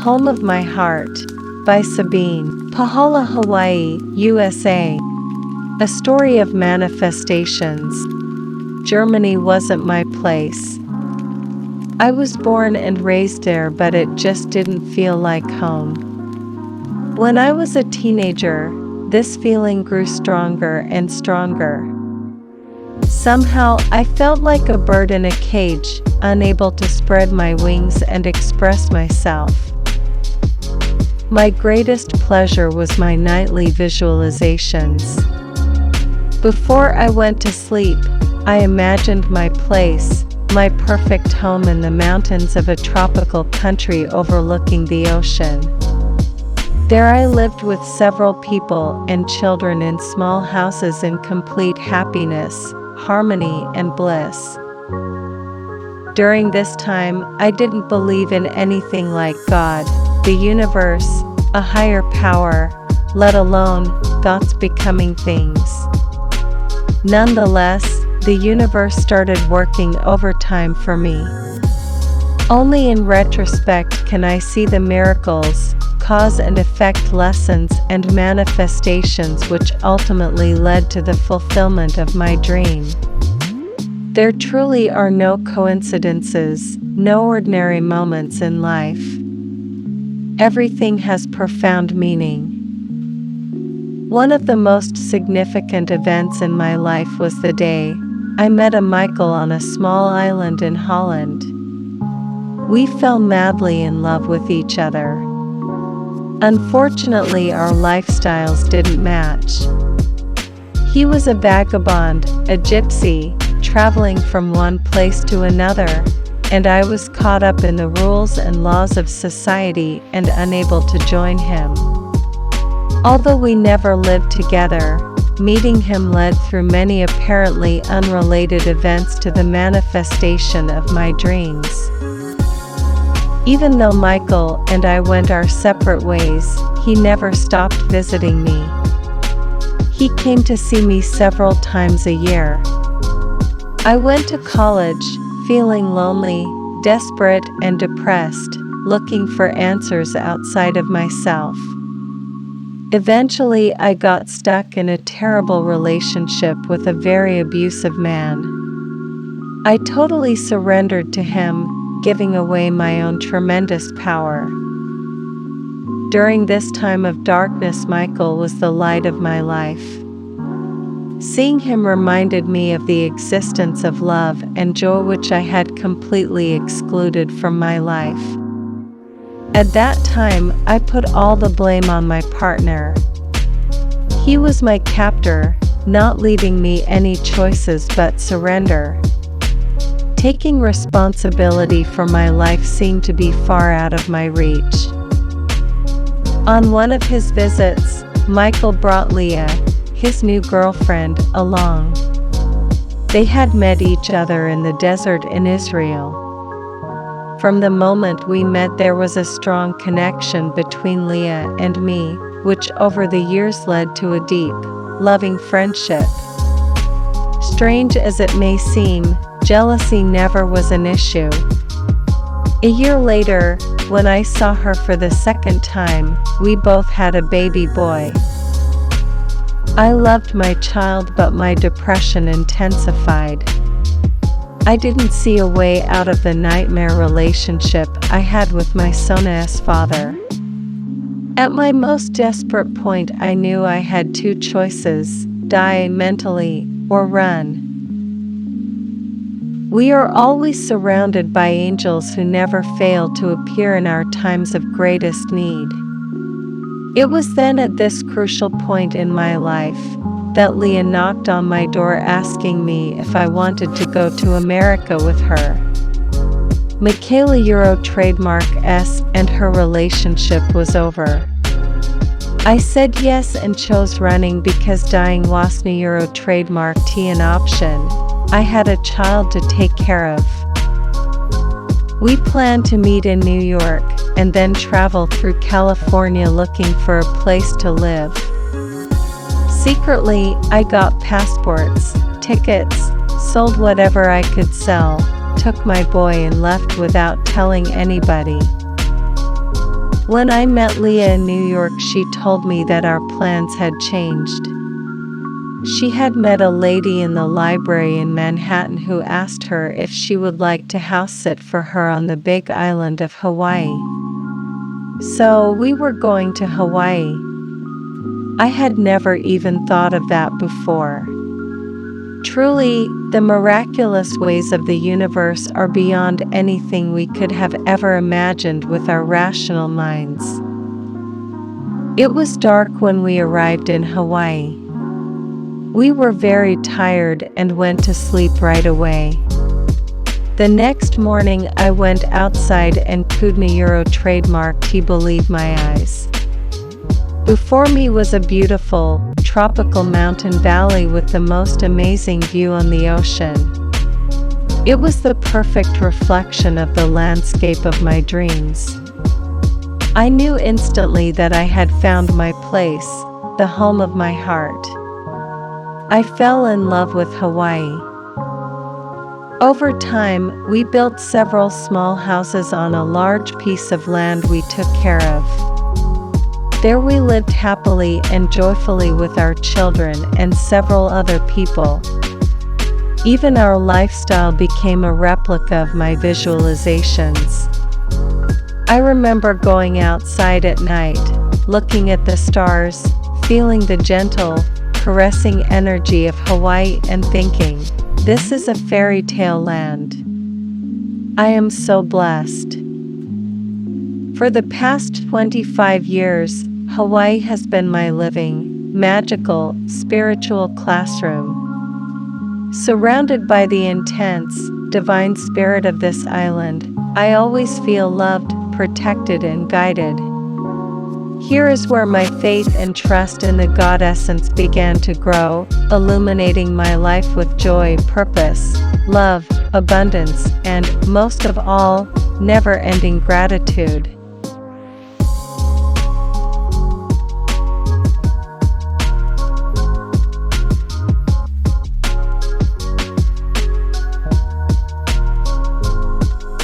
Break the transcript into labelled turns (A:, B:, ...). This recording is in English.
A: Home of My Heart by Sabine. Pahala, Hawaii, USA. A story of manifestations. Germany wasn't my place. I was born and raised there, but it just didn't feel like home. When I was a teenager, this feeling grew stronger and stronger. Somehow, I felt like a bird in a cage, unable to spread my wings and express myself. My greatest pleasure was my nightly visualizations. Before I went to sleep, I imagined my place, my perfect home in the mountains of a tropical country overlooking the ocean. There I lived with several people and children in small houses in complete happiness, harmony, and bliss. During this time, I didn't believe in anything like God, the universe, a higher power, let alone thoughts becoming things. Nonetheless, the universe started working overtime for me. Only in retrospect can I see the miracles, cause and effect lessons and manifestations which ultimately led to the fulfillment of my dream. There truly are no coincidences, no ordinary moments in life. Everything has profound meaning. One of the most significant events in my life was the day I met a Michael on a small island in Holland. We fell madly in love with each other. Unfortunately, our lifestyles didn't match. He was a vagabond, a gypsy, traveling from one place to another, and I was caught up in the rules and laws of society and unable to join him. Although we never lived together, meeting him led through many apparently unrelated events to the manifestation of my dreams. Even though Michael and I went our separate ways, he never stopped visiting me. He came to see me several times a year. I went to college, feeling lonely, desperate, and depressed, looking for answers outside of myself. Eventually, I got stuck in a terrible relationship with a very abusive man. I totally surrendered to him, giving away my own tremendous power. During this time of darkness, Michael was the light of my life. Seeing him reminded me of the existence of love and joy which I had completely excluded from my life. At that time, I put all the blame on my partner. He was my captor, not leaving me any choices but surrender. Taking responsibility for my life seemed to be far out of my reach. On one of his visits, Michael brought Leah, his new girlfriend, along. They had met each other in the desert in Israel. From the moment we met, there was a strong connection between Leah and me, which over the years led to a deep, loving friendship. Strange as it may seem, jealousy never was an issue. A year later, when I saw her for the second time, we both had a baby boy. I loved my child, but my depression intensified. I didn't see a way out of the nightmare relationship I had with my son's father. At my most desperate point, I knew I had two choices: die mentally or run. We are always surrounded by angels who never fail to appear in our times of greatest need. It was then at this crucial point in my life that Leah knocked on my door asking me if I wanted to go to America with her. Michaela Euro trademark S and her relationship was over. I said yes and chose running because dying wasn't Euro trademark T an option. I had a child to take care of. We planned to meet in New York and then travel through California looking for a place to live. Secretly, I got passports, tickets, sold whatever I could sell, took my boy and left without telling anybody. When I met Leah in New York, she told me that our plans had changed. She had met a lady in the library in Manhattan who asked her if she would like to house sit for her on the big island of Hawaii. So we were going to Hawaii. I had never even thought of that before. Truly, the miraculous ways of the universe are beyond anything we could have ever imagined with our rational minds. It was dark when we arrived in Hawaii. We were very tired and went to sleep right away. The next morning I went outside and Kudna Euro trademarked He Believe My Eyes. Before me was a beautiful, tropical mountain valley with the most amazing view on the ocean. It was the perfect reflection of the landscape of my dreams. I knew instantly that I had found my place, the home of my heart. I fell in love with Hawaii. Over time, we built several small houses on a large piece of land we took care of. There we lived happily and joyfully with our children and several other people. Even our lifestyle became a replica of my visualizations. I remember going outside at night, looking at the stars, feeling the gentle, caressing energy of Hawaii and thinking, this is a fairy tale land. I am so blessed. For the past 25 years, Hawaii has been my living, magical, spiritual classroom. Surrounded by the intense, divine spirit of this island, I always feel loved, protected, and guided. Here is where my faith and trust in the God essence began to grow, illuminating my life with joy, purpose, love, abundance, and, most of all, never-ending gratitude.